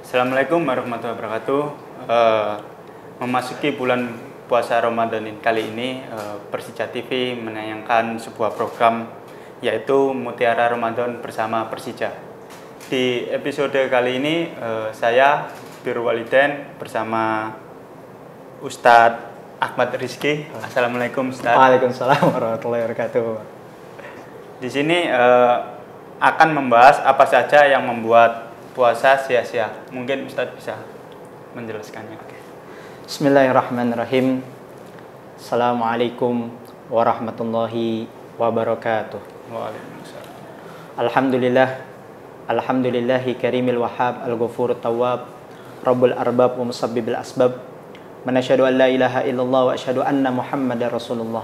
Assalamualaikum warahmatullahi wabarakatuh. Memasuki bulan puasa Ramadan kali ini, Persija TV menayangkan sebuah program yaitu Mutiara Ramadan bersama Persija. Di episode kali ini, saya Birrul Walidain bersama Ustadz Ahmad Rizky. Assalamualaikum Ustadz. Waalaikumsalam warahmatullahi wabarakatuh. Di sini akan membahas apa saja yang membuat puasa sia-sia. Mungkin Ustadz bisa menjelaskannya. Bismillahirrahmanirrahim. Assalamualaikum warahmatullahi wabarakatuh. Waalaikumsalam. Alhamdulillahi karimil wahhab al-ghafur tawwab rabbul arbab wa musabbibil asbab. Manasyhadu an la ilaha illallah wa asyhadu anna Muhammadar Rasulullah.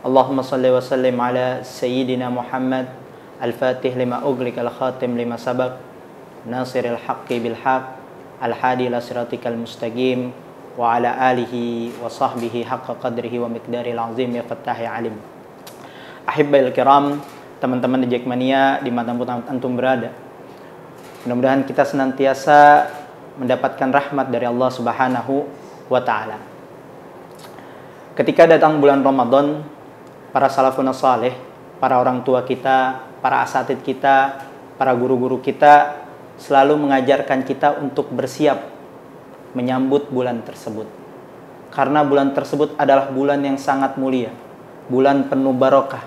Allahumma shalli wa sallim ala sayyidina Muhammad al-fatih lima ughliqa al-khatim lima sabaq nasiril haqqi bil haqq al-hadi ila siratikal mustaqim wa ala alihi wa sahbihi haqqa qadrihi wa miqdaril azim ya fattahi alim. Ahibbail kiram, teman-teman di Jackmania dimanapun antum berada, mudah-mudahan kita senantiasa mendapatkan rahmat dari Allah Subhanahu wa ta'ala. Ketika datang bulan Ramadan, para salafun salih, para orang tua kita, para asatid kita, para guru-guru kita selalu mengajarkan kita untuk bersiap menyambut bulan tersebut. Karena bulan tersebut adalah bulan yang sangat mulia, bulan penuh barokah,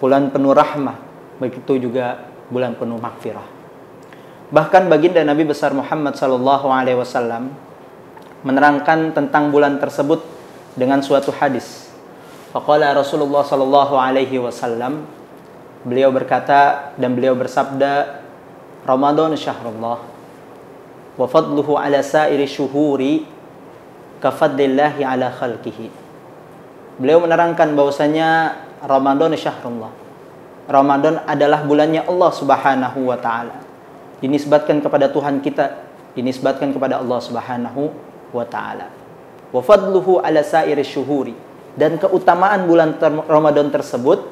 bulan penuh rahmah, begitu juga bulan penuh maghfirah. Bahkan baginda Nabi besar Muhammad SAW menerangkan tentang bulan tersebut dengan suatu hadis. Faqala Rasulullah SAW, beliau berkata dan beliau bersabda, Ramadan syahrullah wa fadluhu ala sa'iri syuhuri kafadlillahi ala khalqihi. Beliau menerangkan bahwasanya Ramadan syahrullah, Ramadan adalah bulannya Allah Subhanahu wa ta'ala, dinisbatkan kepada Tuhan kita, dinisbatkan kepada Allah Subhanahu wa ta'ala. Wa fadluhu ala sa'iri syuhuri, dan keutamaan bulan Ramadan tersebut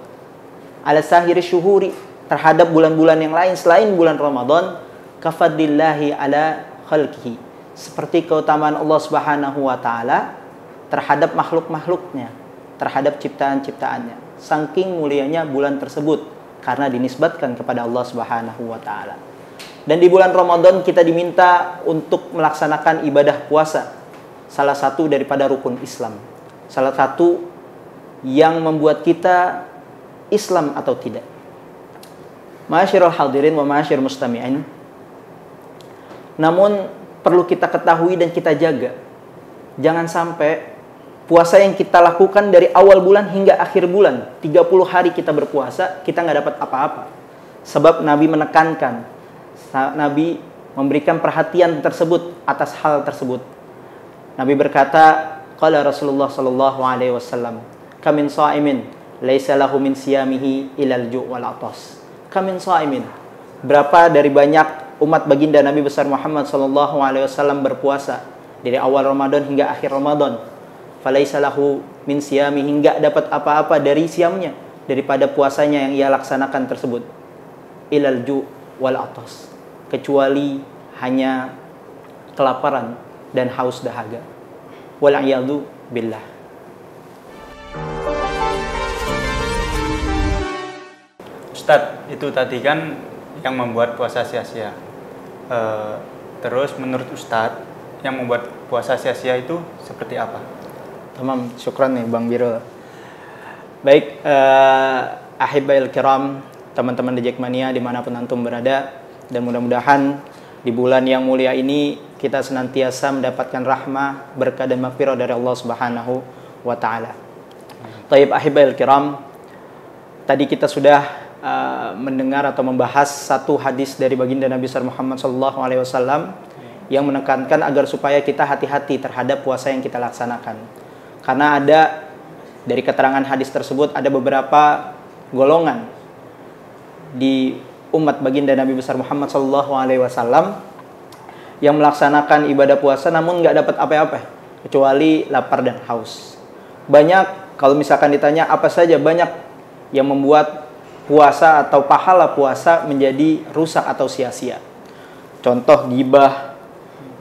ala sa'iri syuhuri, terhadap bulan-bulan yang lain selain bulan Ramadan, kafadillahi ala khalqihi, seperti keutamaan Allah Subhanahu wa ta'ala terhadap makhluk-makhluknya, terhadap ciptaan-ciptaannya. Saking mulianya bulan tersebut karena dinisbatkan kepada Allah Subhanahu wa ta'ala. Dan di bulan Ramadan kita diminta untuk melaksanakan ibadah puasa, salah satu daripada rukun Islam, salah satu yang membuat kita Islam atau tidak. Ma'asyiral hadirin wa ma'asyir mustami'in, namun perlu kita ketahui dan kita jaga, jangan sampai puasa yang kita lakukan dari awal bulan hingga akhir bulan, 30 hari kita berpuasa, kita nggak dapat apa-apa. Sebab Nabi menekankan, Nabi memberikan perhatian tersebut atas hal tersebut. Nabi berkata, qala Rasulullah sallallahu alaihi wasallam, kamin sha'imin laisa lahu min siyamihi ilal ju' wal atas. Kamin sha'imin, berapa dari banyak umat baginda Nabi besar Muhammad sallallahu alaihi wasallam berpuasa dari awal Ramadan hingga akhir Ramadan, falaisa lahu min siyami, hingga dapat apa-apa dari siamnya, daripada puasanya yang ia laksanakan tersebut, ilal ju' wal atas, kecuali hanya kelaparan dan haus dahaga. Wal a'yadu billah. Ustadz, itu tadi kan yang membuat puasa sia-sia. Terus menurut Ustadz, yang membuat puasa sia-sia itu seperti apa? Tamam, syukran nih Bang Birrul. Baik, ahibbail kiram, teman-teman di Jackmania dimanapun antum berada, dan mudah-mudahan di bulan yang mulia ini kita senantiasa mendapatkan rahmah, berkah dan maghfirah dari Allah Subhanahu wa ta'ala. Taib ahibbail kiram, tadi kita sudah mendengar atau membahas satu hadis dari baginda Nabi Muhammad SAW yang menekankan agar supaya kita hati-hati terhadap puasa yang kita laksanakan. Karena ada dari keterangan hadis tersebut ada beberapa golongan di umat baginda Nabi besar Muhammad SAW yang melaksanakan ibadah puasa namun nggak dapat apa-apa kecuali lapar dan haus. Banyak, kalau misalkan ditanya apa saja, banyak yang membuat puasa atau pahala puasa menjadi rusak atau sia-sia. Contoh gibah,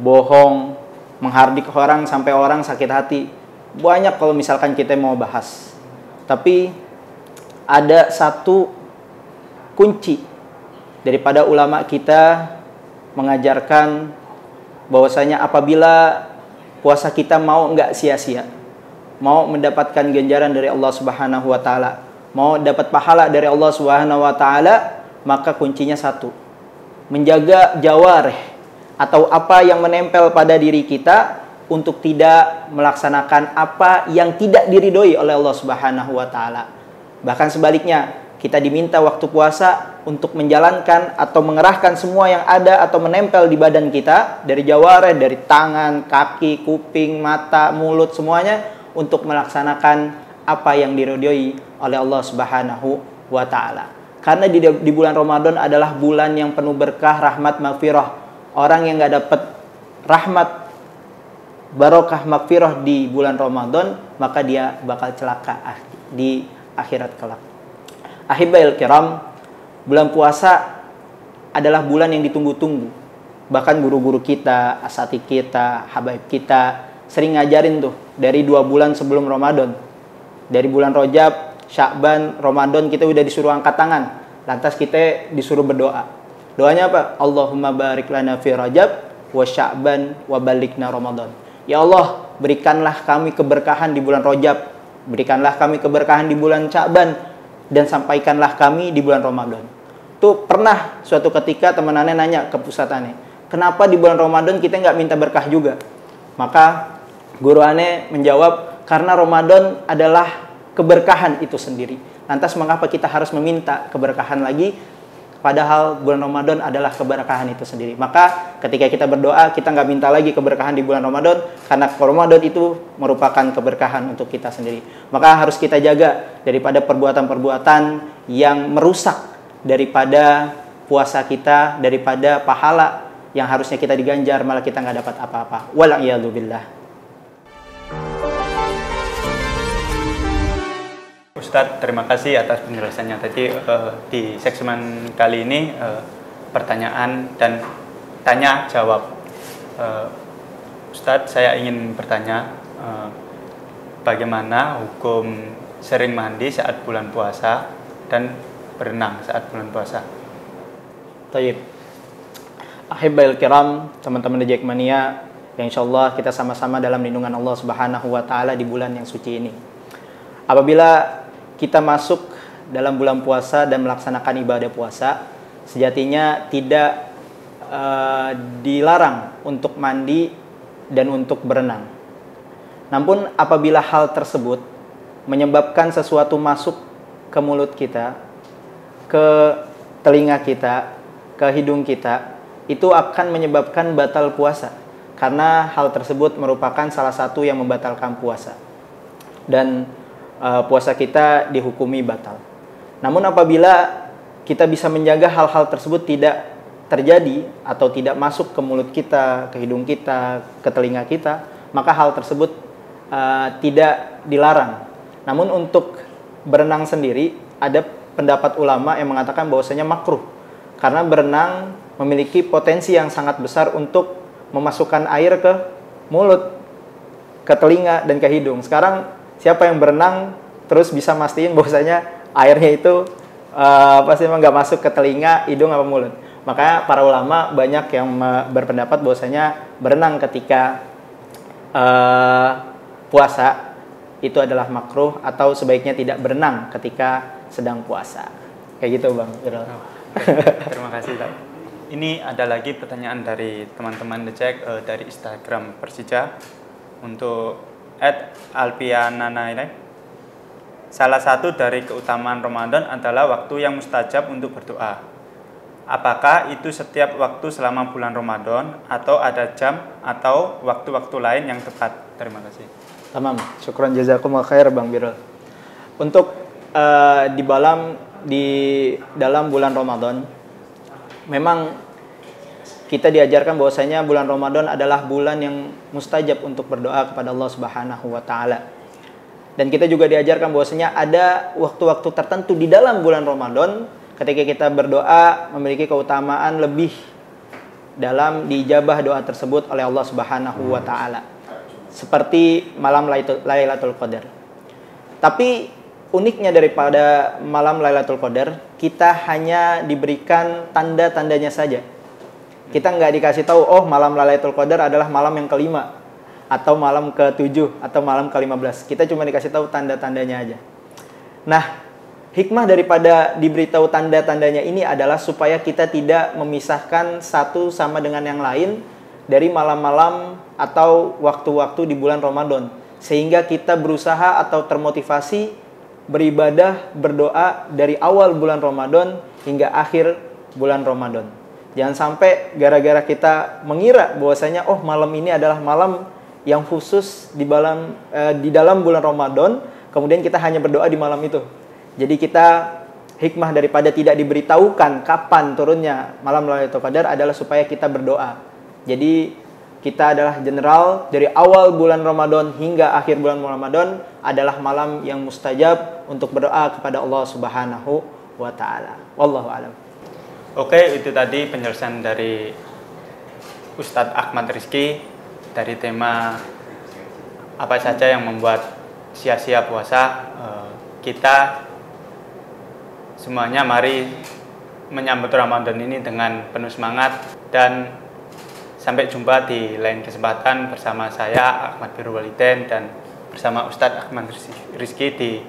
bohong, menghardik orang sampai orang sakit hati. Banyak kalau misalkan kita mau bahas. Tapi ada satu kunci daripada ulama kita mengajarkan bahwasanya apabila puasa kita mau enggak sia-sia, mau mendapatkan ganjaran dari Allah Subhanahu wa taala, mau dapat pahala dari Allah Subhanahu wa taala, maka kuncinya satu. Menjaga jawarih atau apa yang menempel pada diri kita untuk tidak melaksanakan apa yang tidak diridhoi oleh Allah Subhanahu wa taala. Bahkan sebaliknya, kita diminta waktu puasa untuk menjalankan atau mengerahkan semua yang ada atau menempel di badan kita dari jawarih, dari tangan, kaki, kuping, mata, mulut, semuanya untuk melaksanakan apa yang diridhoi oleh Allah Subhanahu wa taala. Karena di bulan Ramadan adalah bulan yang penuh berkah, rahmat, maghfirah. Orang yang enggak dapat rahmat, barokah, maghfirah di bulan Ramadan, maka dia bakal celaka di akhirat kelak. Ahibail kiram, bulan puasa adalah bulan yang ditunggu-tunggu. Bahkan guru-guru kita, asatidz kita, habaib kita sering ngajarin tuh dari 2 bulan sebelum Ramadan. Dari bulan Rajab, Sya'ban, Ramadan kita udah disuruh angkat tangan. Lantas kita disuruh berdoa. Doanya apa? Allahumma barik lana fi Rajab wa Sya'ban wa balighna Ramadan. Ya Allah, berikanlah kami keberkahan di bulan Rajab, berikanlah kami keberkahan di bulan Sya'ban, dan sampaikanlah kami di bulan Ramadan. Tuh pernah suatu ketika teman aneh nanya ke pusat aneh, kenapa di bulan Ramadan kita nggak minta berkah juga? Maka guru aneh menjawab, karena Ramadan adalah keberkahan itu sendiri. Lantas mengapa kita harus meminta keberkahan lagi? Padahal bulan Ramadan adalah keberkahan itu sendiri. Maka ketika kita berdoa, kita nggak minta lagi keberkahan di bulan Ramadan, karena Ramadan itu merupakan keberkahan untuk kita sendiri. Maka harus kita jaga daripada perbuatan-perbuatan yang merusak daripada puasa kita, daripada pahala yang harusnya kita diganjar, malah kita nggak dapat apa-apa. Wal'iyadzubillah. Ustadz, terima kasih atas penjelasannya tadi. Di segmen kali ini pertanyaan dan tanya jawab. Ustadz, saya ingin bertanya, bagaimana hukum sering mandi saat bulan puasa dan berenang saat bulan puasa? Tayyib. Ahibail kiram, teman-teman di Jackmania, yang insyaallah kita sama-sama dalam lindungan Allah Subhanahu wa taala di bulan yang suci ini. Apabila kita masuk dalam bulan puasa dan melaksanakan ibadah puasa, sejatinya tidak dilarang untuk mandi dan untuk berenang. Namun apabila hal tersebut menyebabkan sesuatu masuk ke mulut kita, ke telinga kita, ke hidung kita, itu akan menyebabkan batal puasa. Karena hal tersebut merupakan salah satu yang membatalkan puasa. Dan puasa kita dihukumi batal. Namun apabila kita bisa menjaga hal-hal tersebut tidak terjadi atau tidak masuk ke mulut kita, ke hidung kita, ke telinga kita, maka hal tersebut tidak dilarang. Namun untuk berenang sendiri ada pendapat ulama yang mengatakan bahwasanya makruh, karena berenang memiliki potensi yang sangat besar untuk memasukkan air ke mulut, ke telinga, dan ke hidung. Sekarang siapa yang berenang terus bisa mastiin bahwasanya airnya itu pasti memang nggak masuk ke telinga, hidung, apa mulut. Makanya para ulama banyak yang berpendapat bahwasanya berenang ketika puasa itu adalah makruh, atau sebaiknya tidak berenang ketika sedang puasa. Kayak gitu, Bang. Terima kasih, Pak. Ini ada lagi pertanyaan dari teman-teman The Jack dari Instagram Persija untuk @alpianana ini. Salah satu dari keutamaan Ramadan adalah waktu yang mustajab untuk berdoa. Apakah itu setiap waktu selama bulan Ramadan atau ada jam atau waktu-waktu lain yang tepat? Terima kasih. Tamam, syukran jazakumullah khair, Bang Birul. Untuk di dalam bulan Ramadan, memang kita diajarkan bahwasanya bulan Ramadan adalah bulan yang mustajab untuk berdoa kepada Allah Subhanahu wa taala. Dan kita juga diajarkan bahwasanya ada waktu-waktu tertentu di dalam bulan Ramadan ketika kita berdoa memiliki keutamaan lebih dalam diijabah doa tersebut oleh Allah Subhanahu wa taala. Seperti malam Lailatul Qadar. Tapi uniknya daripada malam Lailatul Qadar, kita hanya diberikan tanda-tandanya saja. Kita nggak dikasih tahu, oh malam Lailatul Qadar adalah malam yang kelima, atau malam ke-7, atau malam ke-15. Kita cuma dikasih tahu tanda-tandanya aja. Nah, hikmah daripada diberitahu tanda-tandanya ini adalah supaya kita tidak memisahkan satu sama dengan yang lain dari malam-malam atau waktu-waktu di bulan Ramadan. Sehingga kita berusaha atau termotivasi beribadah, berdoa dari awal bulan Ramadan hingga akhir bulan Ramadan. Jangan sampai gara-gara kita mengira bahwasanya oh malam ini adalah malam yang khusus di dalam bulan Ramadan, kemudian kita hanya berdoa di malam itu. Jadi kita hikmah daripada tidak diberitahukan kapan turunnya malam Lailatul Qadar adalah supaya kita berdoa. Jadi kita adalah general dari awal bulan Ramadan hingga akhir bulan Ramadan adalah malam yang mustajab untuk berdoa kepada Allah Subhanahu wa taala. Wallahu a'lam. Oke, itu tadi penjelasan dari Ustadz Ahmad Rizky dari tema apa saja yang membuat sia-sia puasa. Kita semuanya mari menyambut Ramadan ini dengan penuh semangat, dan sampai jumpa di lain kesempatan bersama saya Ahmad Birrul Walidain dan bersama Ustadz Ahmad Rizky di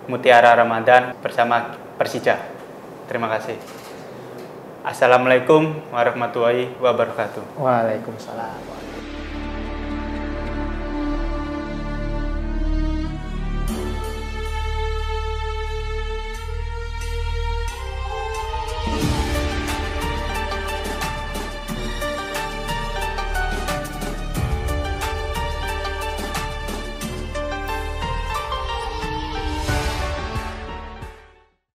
Mutiara Ramadan bersama Persija. Terima kasih. Assalamualaikum warahmatullahi wabarakatuh. Waalaikumsalam.